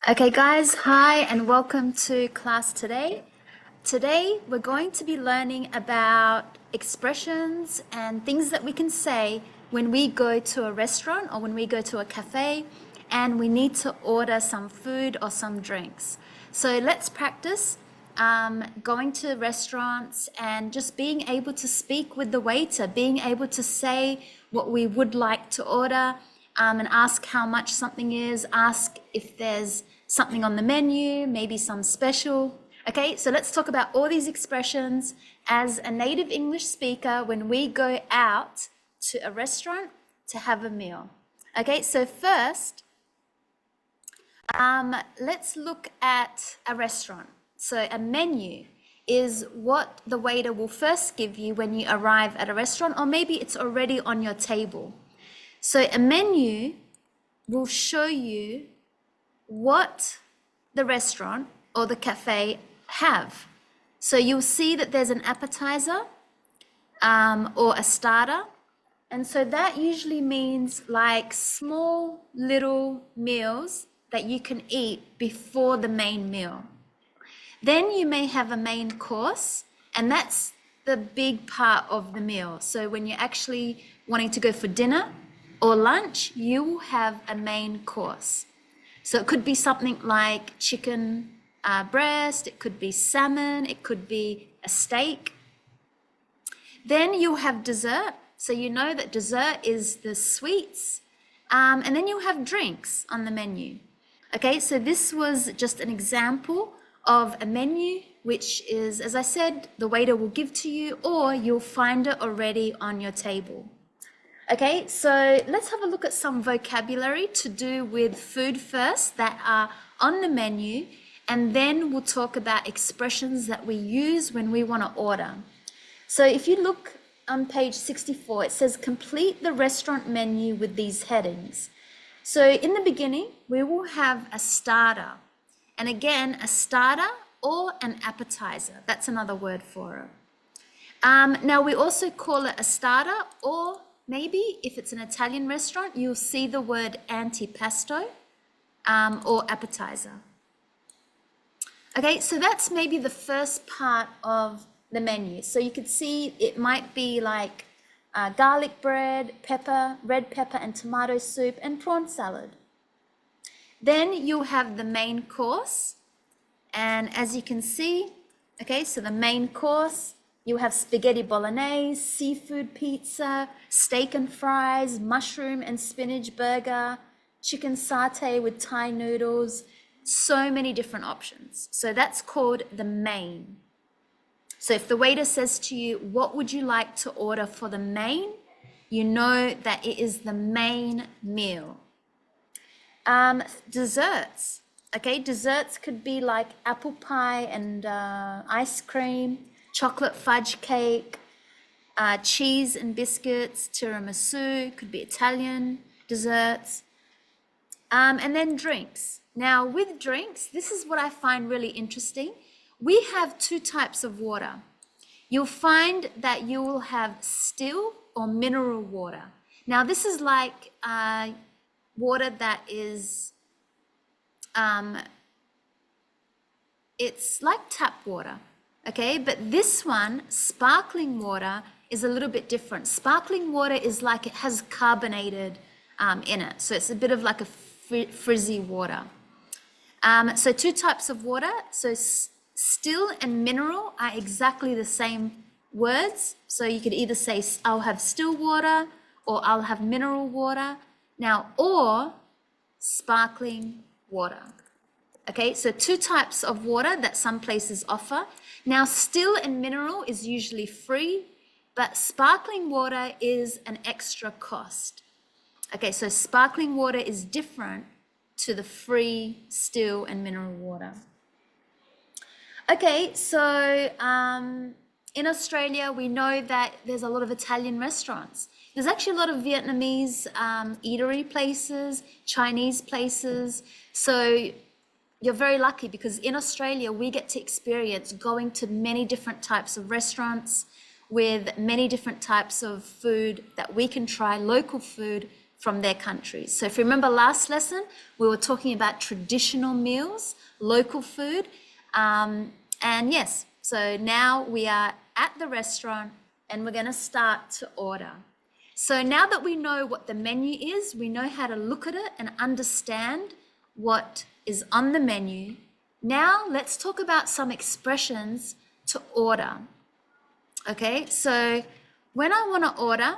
Okay, guys, hi, and welcome to class today. Today, we're going to be learning about expressions and things that we can say when we go to a restaurant or when we go to a cafe and we need to order some food or some drinks. So let's practice going to restaurants and just being able to speak with the waiter, being able to say what we would like to order, and ask how much something is, ask if there's something on the menu, maybe some special. Okay, so let's talk about all these expressions as a native English speaker when we go out to a restaurant to have a meal. Okay, so first, let's look at a restaurant. So a menu is what the waiter will first give you when you arrive at a restaurant, or maybe it's already on your table. So a menu will show you what the restaurant or the cafe have. So you'll see that there's an appetizer or a starter. And so that usually means like small little meals that you can eat before the main meal. Then you may have a main course, and that's the big part of the meal. So when you're actually wanting to go for dinner or lunch, you will have a main course. So it could be something like chicken breast, it could be salmon, it could be a steak. Then you'll have dessert. So you know that dessert is the sweets. And then you'll have drinks on the menu. Okay, so this was just an example of a menu, which is, as I said, the waiter will give to you, or you'll find it already on your table. Okay, so let's have a look at some vocabulary to do with food first that are on the menu, and then we'll talk about expressions that we use when we want to order. So if you look on page 64, it says complete the restaurant menu with these headings. So in the beginning, we will have a starter. And again, a starter or an appetizer. That's another word for it. Now we also call it a starter, or maybe if it's an Italian restaurant, you'll see the word antipasto or appetizer. Okay, so that's maybe the first part of the menu. So you could see it might be like garlic bread, pepper, red pepper and tomato soup, and prawn salad. Then you'll have the main course. And as you can see, okay, so the main course, you have spaghetti bolognese, seafood pizza, steak and fries, mushroom and spinach burger, chicken satay with Thai noodles, so many different options. So that's called the main. So if the waiter says to you, what would you like to order for the main? You know that it is the main meal. Desserts. Okay, desserts could be like apple pie and ice cream, chocolate fudge cake, cheese and biscuits, tiramisu, could be Italian desserts. And then drinks. Now with drinks, this is what I find really interesting. We have two types of water. You'll find that you will have still or mineral water. Now this is like water that is, it's like tap water, okay? But this one, sparkling water, is a little bit different. Sparkling water is like it has carbonated in it. So it's a bit of like a frizzy water. So two types of water. So still and mineral are exactly the same words. So you could either say, I'll have still water, or I'll have mineral water. Now, or sparkling water. Okay, so two types of water that some places offer. Now, still and mineral is usually free, but sparkling water is an extra cost. Okay, so sparkling water is different to the free still and mineral water. Okay, so in Australia, we know that there's a lot of Italian restaurants. There's actually a lot of Vietnamese eatery places, Chinese places. So you're very lucky because in Australia, we get to experience going to many different types of restaurants with many different types of food that we can try, local food from their countries. So if you remember last lesson, we were talking about traditional meals, local food. And yes, so now we are at the restaurant and we're going to start to order. So now that we know what the menu is, we know how to look at it and understand what is on the menu. Now let's talk about some expressions to order. Okay, so when I want to order,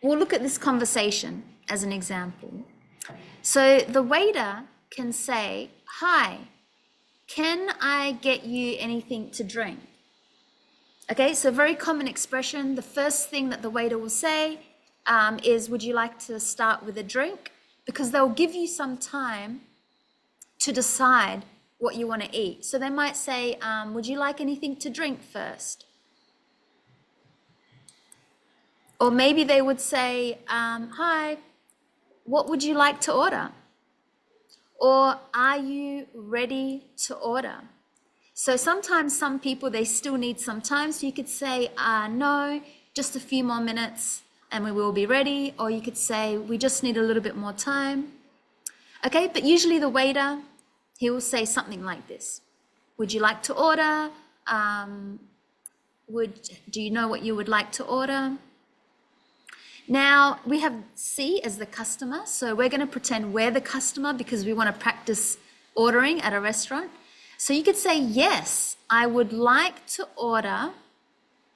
we'll look at this conversation as an example. So the waiter can say, "Hi, can I get you anything to drink?" Okay, so very common expression. The first thing that the waiter will say is, "Would you like to start with a drink?" Because they'll give you some time to decide what you want to eat. So they might say, "Would you like anything to drink first?" Or maybe they would say, "Hi, what would you like to order?" Or, "Are you ready to order?" So sometimes some people, they still need some time. So you could say, "No, just a few more minutes and we will be ready." Or you could say, "We just need a little bit more time." Okay, but usually the waiter, he will say something like this: "Would you like to order? Do you know what you would like to order?" Now we have C as the customer. So we're going to pretend we're the customer because we want to practice ordering at a restaurant. So you could say, "Yes, I would like to order,"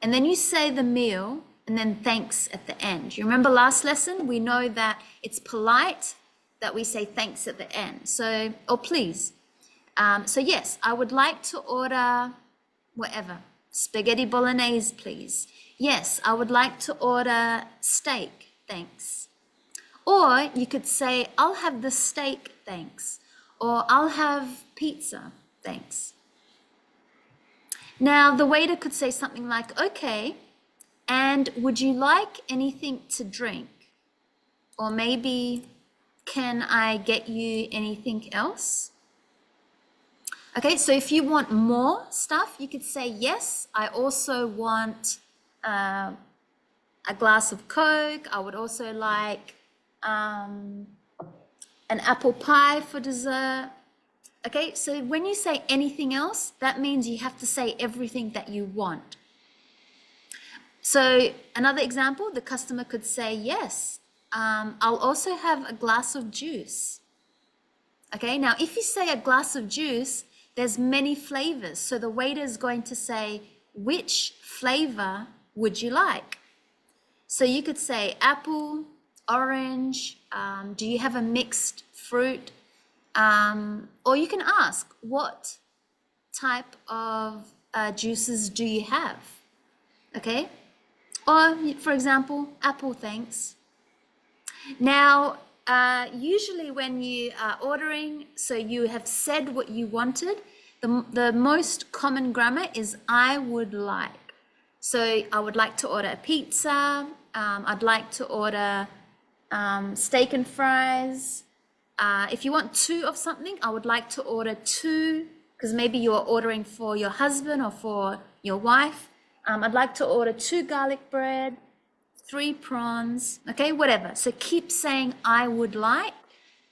and then you say the meal and then thanks at the end. You remember last lesson, we know that it's polite that we say thanks at the end. So, or please. So yes, I would like to order whatever. Spaghetti bolognese, please. Yes, I would like to order steak, thanks. Or you could say, "I'll have the steak, thanks." Or, "I'll have pizza, thanks." Now the waiter could say something like, "Okay, and would you like anything to drink?" Or maybe, "Can I get you anything else?" Okay, so if you want more stuff, you could say, "Yes, I also want a glass of Coke. I would also like an apple pie for dessert." Okay, so when you say anything else, that means you have to say everything that you want. So another example, the customer could say, "Yes, I'll also have a glass of juice." Okay, now if you say a glass of juice, there's many flavors. So the waiter is going to say, "Which flavor would you like?" So you could say apple, orange, do you have a mixed fruit? Or you can ask, "What type of juices do you have?" Okay, or for example, "Apple, thanks." Now, usually when you are ordering, so you have said what you wanted, the most common grammar is "I would like." So I would like to order a pizza. I'd like to order steak and fries. If you want two of something, I would like to order two, because maybe you're ordering for your husband or for your wife. I'd like to order 2 garlic bread, 3 prawns, okay, whatever. So keep saying "I would like,"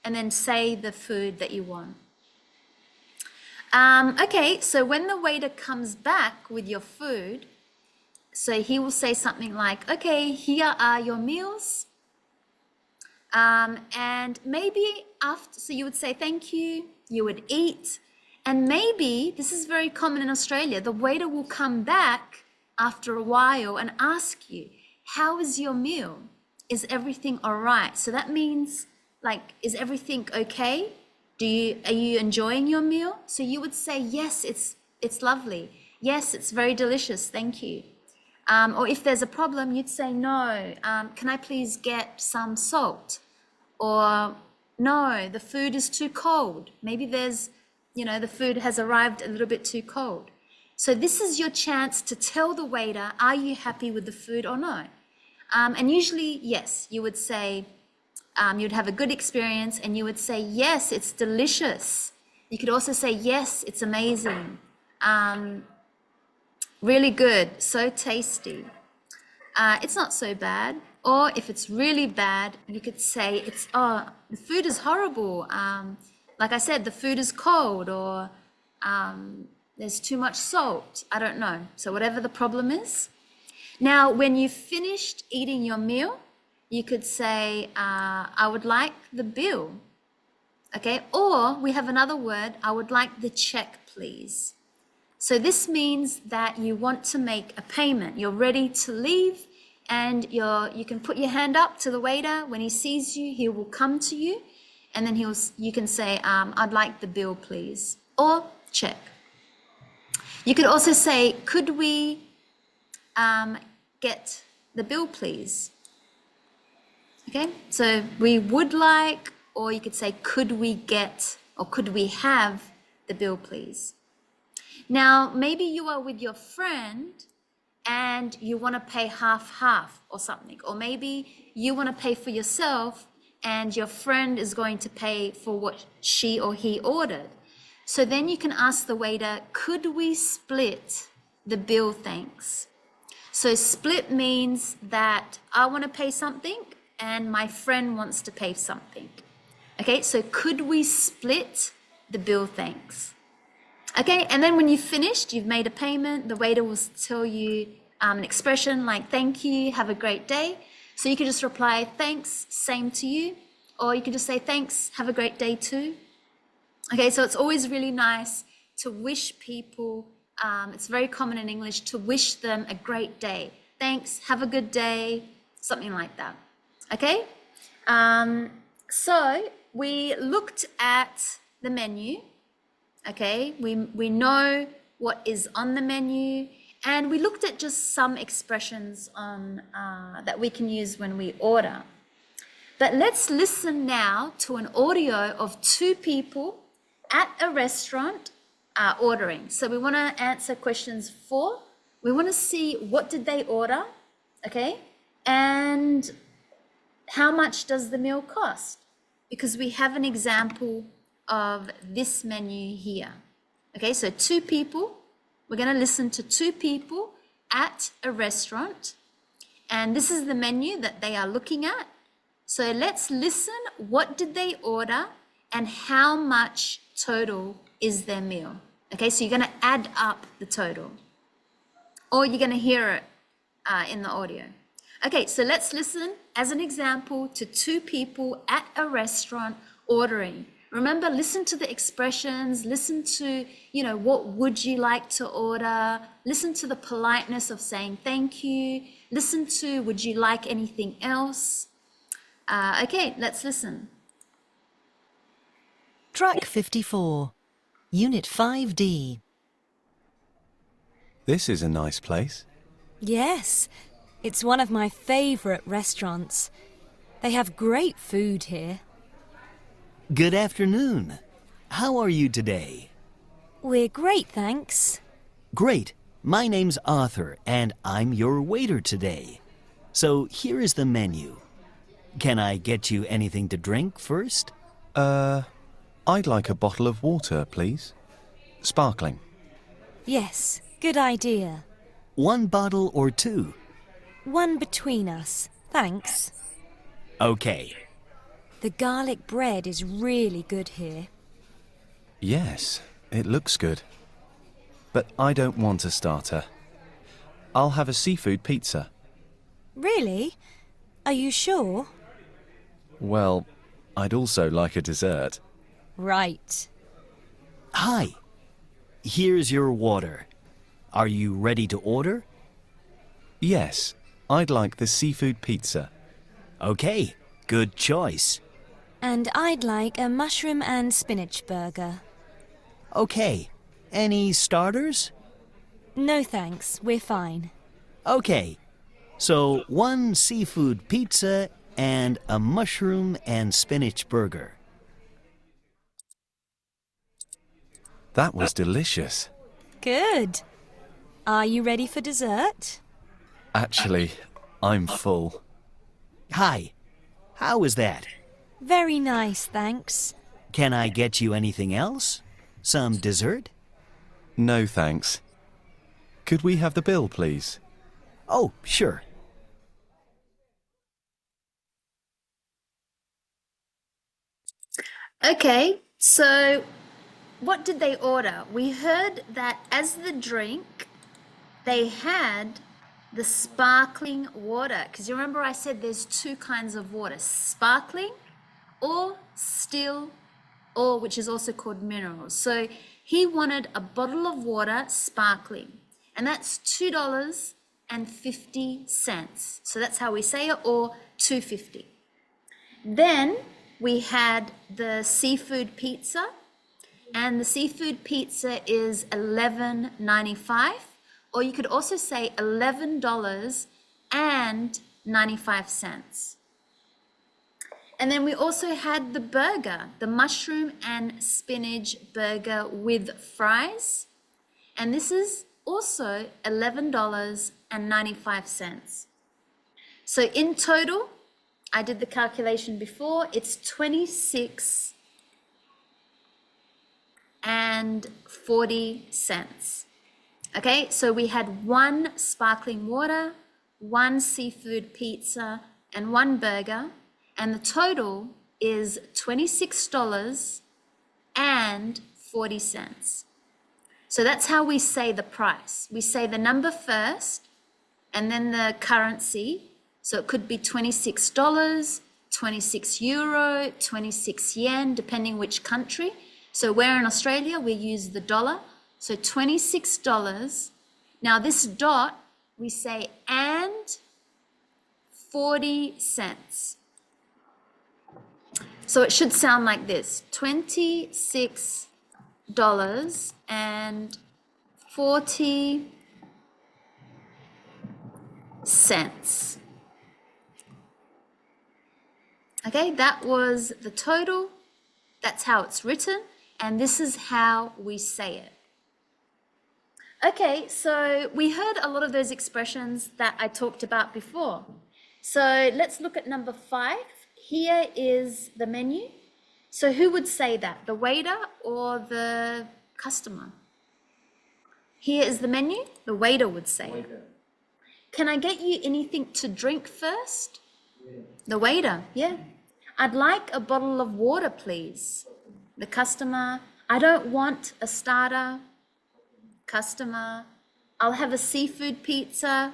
and then say the food that you want. Okay, so when the waiter comes back with your food, so he will say something like, "Okay, here are your meals." And maybe after, so you would say thank you, you would eat, and maybe, this is very common in Australia, the waiter will come back after a while and ask you, "How is your meal? Is everything all right?" So that means, like, is everything okay? Are you enjoying your meal? So you would say, "Yes, it's lovely. Yes, it's very delicious. Thank you." Or if there's a problem, you'd say, "No, can I please get some salt?" Or, "No, the food is too cold." Maybe the food has arrived a little bit too cold. So this is your chance to tell the waiter, are you happy with the food or no? And usually, yes, you would say, you'd have a good experience and you would say, "Yes, it's delicious." You could also say, "Yes, it's amazing. Really good, so tasty." It's not so bad. Or if it's really bad, you could say the food is horrible. Like I said, the food is cold, or there's too much salt. I don't know. So whatever the problem is. Now, when you've finished eating your meal, you could say, I would like the bill. Okay, or we have another word, I would like the check, please. So this means that you want to make a payment. You're ready to leave, and you can put your hand up to the waiter. When he sees you, he will come to you, and then you can say, I'd like the bill, please, or check. You could also say, could we get the bill, please? Okay, so we would like, or you could say, could we get, or could we have the bill, please? Now, maybe you are with your friend and you want to pay half or something, or maybe you want to pay for yourself and your friend is going to pay for what she or he ordered. So then you can ask the waiter, could we split the bill, thanks? So split means that I want to pay something and my friend wants to pay something. Okay, so could we split the bill, thanks? Okay, and then when you've finished, you've made a payment, the waiter will tell you an expression like thank you, have a great day. So you can just reply, thanks, same to you. Or you can just say thanks, have a great day too. Okay, so it's always really nice to wish people, it's very common in English, to wish them a great day. Thanks, have a good day, something like that. Okay, so we looked at the menu. Okay, we know what is on the menu, and we looked at just some expressions on that we can use when we order. But let's listen now to an audio of two people at a restaurant ordering. So we want to answer questions 4. We want to see what did they order, okay, and how much does the meal cost? Because we have an example of this menu here. Okay, so two people, we're going to listen to two people at a restaurant, and this is the menu that they are looking at. So let's listen, what did they order and how much total is their meal? Okay, so you're going to add up the total, or you're going to hear it in the audio. Okay, so let's listen as an example to two people at a restaurant ordering. Remember, listen to the expressions, listen to, what would you like to order? Listen to the politeness of saying thank you. Listen to, would you like anything else? Okay, let's listen. Track 54, Unit 5D. This is a nice place. Yes, it's one of my favourite restaurants. They have great food here. Good afternoon. How are you today? We're great, thanks. Great. My name's Arthur, and I'm your waiter today. So here is the menu. Can I get you anything to drink first? I'd like a bottle of water, please. Sparkling. Yes, good idea. 1 bottle or 2? One between us, thanks. Okay. The garlic bread is really good here. Yes, it looks good. But I don't want a starter. I'll have a seafood pizza. Really? Are you sure? Well, I'd also like a dessert. Right. Hi. Here's your water. Are you ready to order? Yes, I'd like the seafood pizza. Okay, good choice. And I'd like a mushroom and spinach burger. Okay, any starters? No thanks, we're fine. Okay, so 1 seafood pizza and a mushroom and spinach burger. That was delicious. Good. Are you ready for dessert? Actually, I'm full. Hi, how was that? Very nice, thanks. Can I get you anything else? Some dessert? No thanks. Could we have the bill, please? Oh, sure. Okay, so what did they order? We heard that as the drink, they had the sparkling water. Because you remember I said there's two kinds of water, sparkling or still, or which is also called mineral. So he wanted a bottle of water sparkling, and that's $2.50. So that's how we say it, or 2.50. Then we had the seafood pizza, and the seafood pizza is $11.95, or you could also say $11.95. And then we also had the burger, the mushroom and spinach burger with fries, and this is also $11.95. So in total, I did the calculation before, it's 26.40. Okay, so we had one sparkling water, one seafood pizza, and one burger, and the total is $26.40. So that's how we say the price. We say the number first, and then the currency. So it could be $26, 26 euro, 26 yen, depending which country. So we're in Australia, we use the dollar. So $26. Now this dot, we say and 40 cents. So it should sound like this, $26.40. Okay, that was the total. That's how it's written, and this is how we say it. Okay, so we heard a lot of those expressions that I talked about before. So let's look at number 5. Here is the menu. So who would say that? The waiter or the customer? Here is the menu. The waiter would say. Waiter. Can I get you anything to drink first? Yeah. The waiter, yeah. I'd like a bottle of water, please. The customer. I don't want a starter. Customer. I'll have a seafood pizza.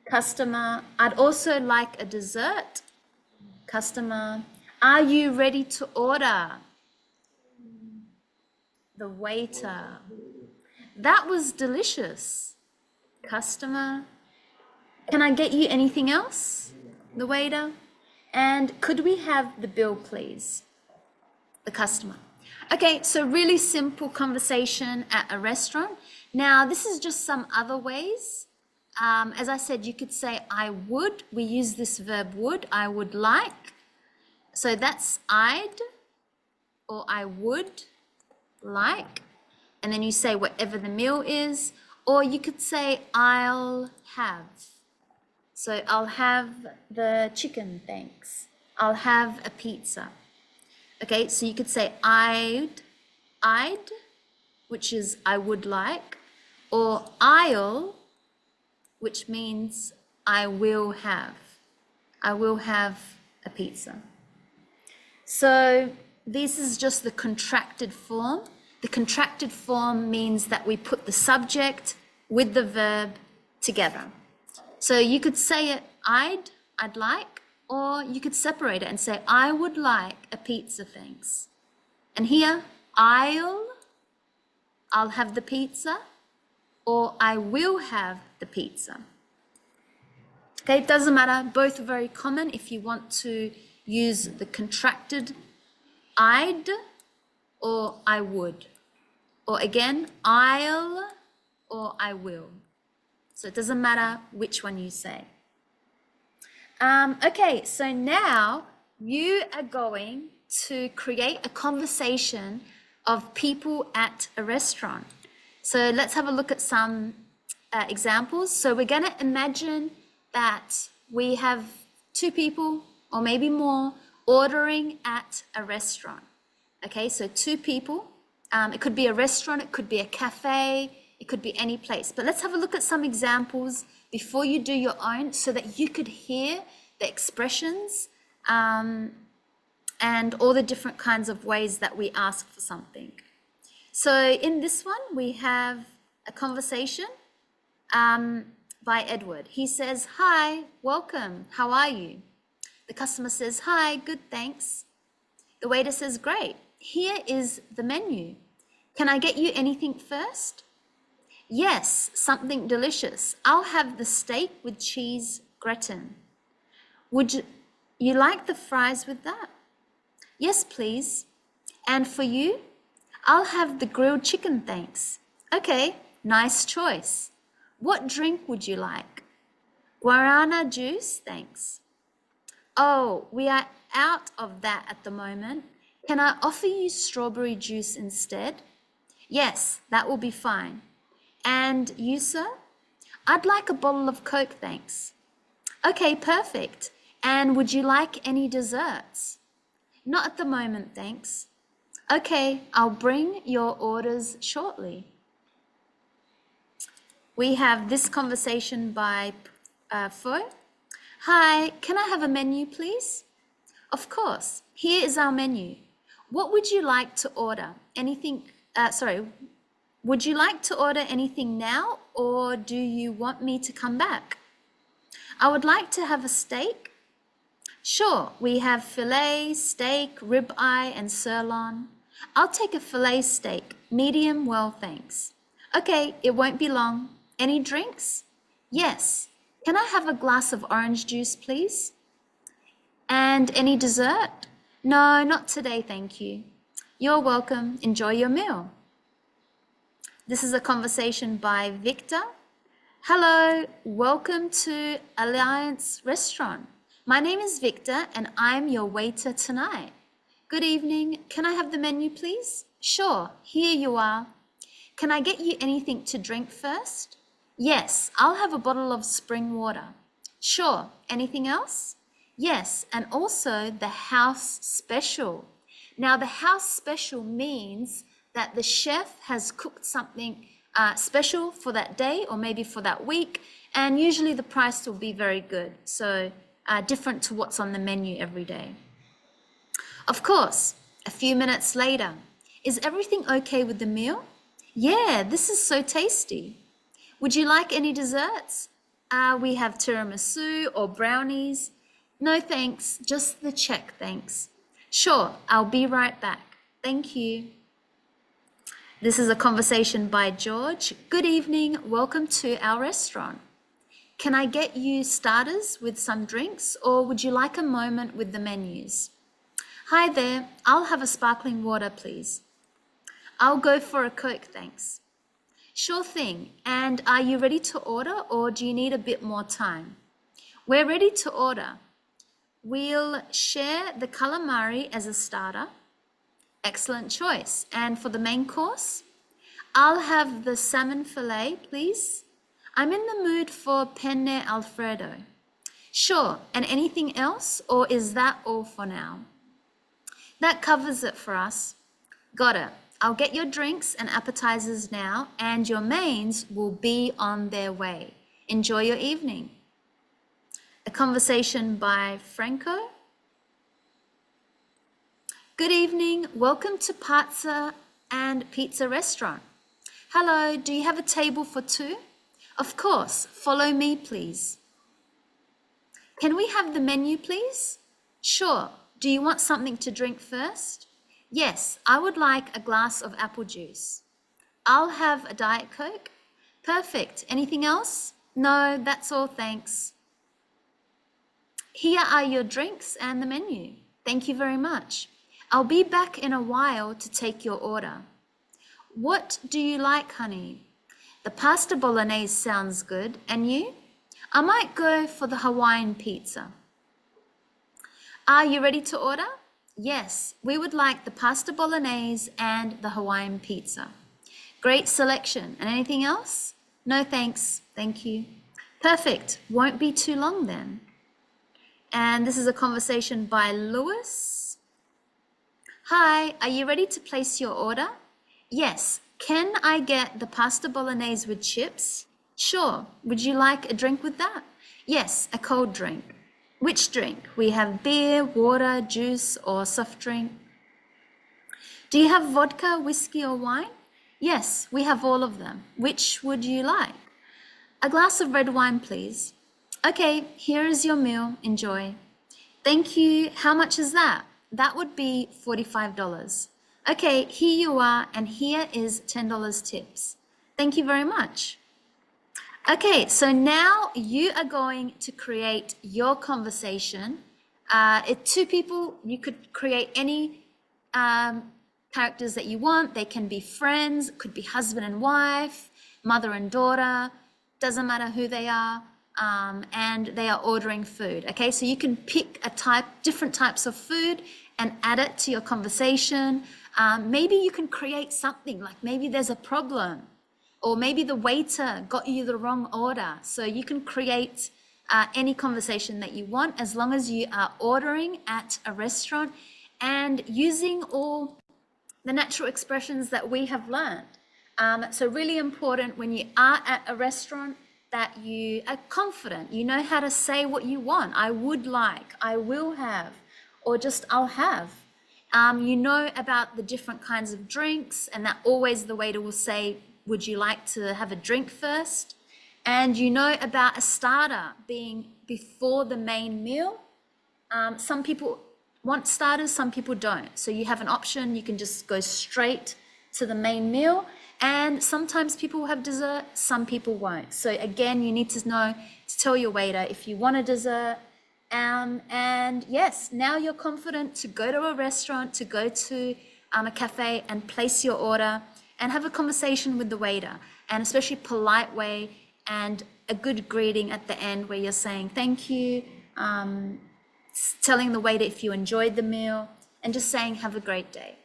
Customer. I'd also like a dessert. Customer. Are you ready to order? The waiter. That was delicious. Customer. Can I get you anything else? The waiter. And could we have the bill, please? The customer. Okay, so really simple conversation at a restaurant. Now, this is just some other ways. As I said, you could say I would. We use this verb would. I would like. So that's I'd or I would like. And then you say whatever the meal is. Or you could say I'll have. So I'll have the chicken, thanks. I'll have a pizza. Okay, so you could say I'd, which is I would like, or I'll, which means I will have. I will have a pizza. So this is just the contracted form. The contracted form means that we put the subject with the verb together. So you could say it I'd like, or you could separate it and say I would like a pizza, thanks. And here I'll have the pizza, or I will have the pizza. Okay, it doesn't matter, both are very common if you want to use the contracted I'd or I would. Or again, I'll or I will. So it doesn't matter which one you say. Okay, so now you are going to create a conversation of people at a restaurant. So let's have a look at some examples. So we're going to imagine that we have 2 people or maybe more ordering at a restaurant. Okay, so 2 people. It could be a restaurant, it could be a cafe, it could be any place. But let's have a look at some examples before you do your own so that you could hear the expressions and all the different kinds of ways that we ask for something. So in this one, we have a conversation by Edward. He says, "Hi, welcome, how are you?" The customer says, "Hi, good, thanks." The waiter says, "Great, here is the menu. Can I get you anything first?" "Yes, something delicious. I'll have the steak with cheese gratin. Would you like the fries with that?" "Yes, please." "And for you?" "I'll have the grilled chicken, thanks." "Okay, nice choice. What drink would you like?" "Guarana juice, thanks." "Oh, we are out of that at the moment. Can I offer you strawberry juice instead?" "Yes, that will be fine." "And you, sir?" "I'd like a bottle of Coke, thanks." "Okay, perfect. And would you like any desserts?" "Not at the moment, thanks." "Okay, I'll bring your orders shortly." We have this conversation by Fo. "Hi, can I have a menu, please?" "Of course. Here is our menu. What would you like to order? Would you like to order anything now, or do you want me to come back?" "I would like to have a steak." "Sure, we have filet, steak, ribeye, and sirloin." "I'll take a filet steak, medium well, thanks." "Okay, it won't be long. Any drinks?" "Yes. Can I have a glass of orange juice, please?" "And any dessert?" "No, not today, thank you." "You're welcome. Enjoy your meal." This is a conversation by Victor. "Hello, welcome to Alliance Restaurant. My name is Victor and I'm your waiter tonight." "Good evening. Can I have the menu, please?" "Sure, here you are." "Can I get you anything to drink first?" "Yes, I'll have a bottle of spring water." "Sure, anything else?" "Yes, and also the house special." Now, the house special means that the chef has cooked something special for that day or maybe for that week, and usually the price will be very good, so different to what's on the menu every day. Of course, a few minutes later, "Is everything okay with the meal?" "Yeah, this is so tasty." "Would you like any desserts?" We have tiramisu or brownies." "No, thanks, just the check, thanks." "Sure, I'll be right back. Thank you." This is a conversation by George. "Good evening, welcome to our restaurant. Can I get you starters with some drinks, or would you like a moment with the menus?" "Hi there, I'll have a sparkling water, please." "I'll go for a Coke, thanks." "Sure thing, and are you ready to order, or do you need a bit more time?" "We're ready to order." "We'll share the calamari as a starter." Excellent choice. "And for the main course?" "I'll have the salmon fillet, please." "I'm in the mood for penne Alfredo." "Sure, and anything else, or is that all for now?" "That covers it for us." "Got it. I'll get your drinks and appetizers now, and your mains will be on their way. Enjoy your evening." A conversation by Franco. "Good evening, welcome to Pazza and Pizza Restaurant. Hello, do you have a table for two?" "Of course, follow me, please." "Can we have the menu, please?" "Sure. Do you want something to drink first?" "Yes, I would like a glass of apple juice." "I'll have a Diet Coke." "Perfect. Anything else?" "No, that's all, thanks." Here are your drinks and the menu. Thank you very much. I'll be back in a while to take your order. What do you like, honey? The pasta bolognese sounds good. And you? I might go for the Hawaiian pizza. Are you ready to order? Yes, we would like the pasta bolognese and the Hawaiian pizza. Great selection. And anything else? No, thanks. Thank you. Perfect. Won't be too long then. And this is a conversation by Lewis. Hi, are you ready to place your order? Yes. Can I get the pasta bolognese with chips? Sure. Would you like a drink with that? Yes, a cold drink. Which drink? We have beer, water, juice, or soft drink. Do you have vodka, whiskey, or wine? Yes, we have all of them. Which would you like? A glass of red wine, please. Okay, here is your meal. Enjoy. Thank you. How much is that? That would be $45. Okay, here you are, and here is $10 tips. Thank you very much. Okay, so now you are going to create your conversation. If two people, you could create any characters that you want. They can be friends, could be husband and wife, mother and daughter, doesn't matter who they are, and they are ordering food. Okay, so you can pick different types of food and add it to your conversation. Maybe you can create something like maybe there's a problem, or maybe the waiter got you the wrong order. So you can create any conversation that you want as long as you are ordering at a restaurant and using all the natural expressions that we have learned. So really important when you are at a restaurant that you are confident, you know how to say what you want. I would like, I will have, or just I'll have. You know about the different kinds of drinks, and that always the waiter will say, would you like to have a drink first? And you know about a starter being before the main meal. Some people want starters, some people don't. So you have an option, you can just go straight to the main meal. And sometimes people will have dessert, some people won't. So again, you need to know to tell your waiter if you want a dessert. And yes, now you're confident to go to a restaurant, to go to a cafe and place your order and have a conversation with the waiter, and especially polite way and a good greeting at the end where you're saying thank you, telling the waiter if you enjoyed the meal, and just saying have a great day.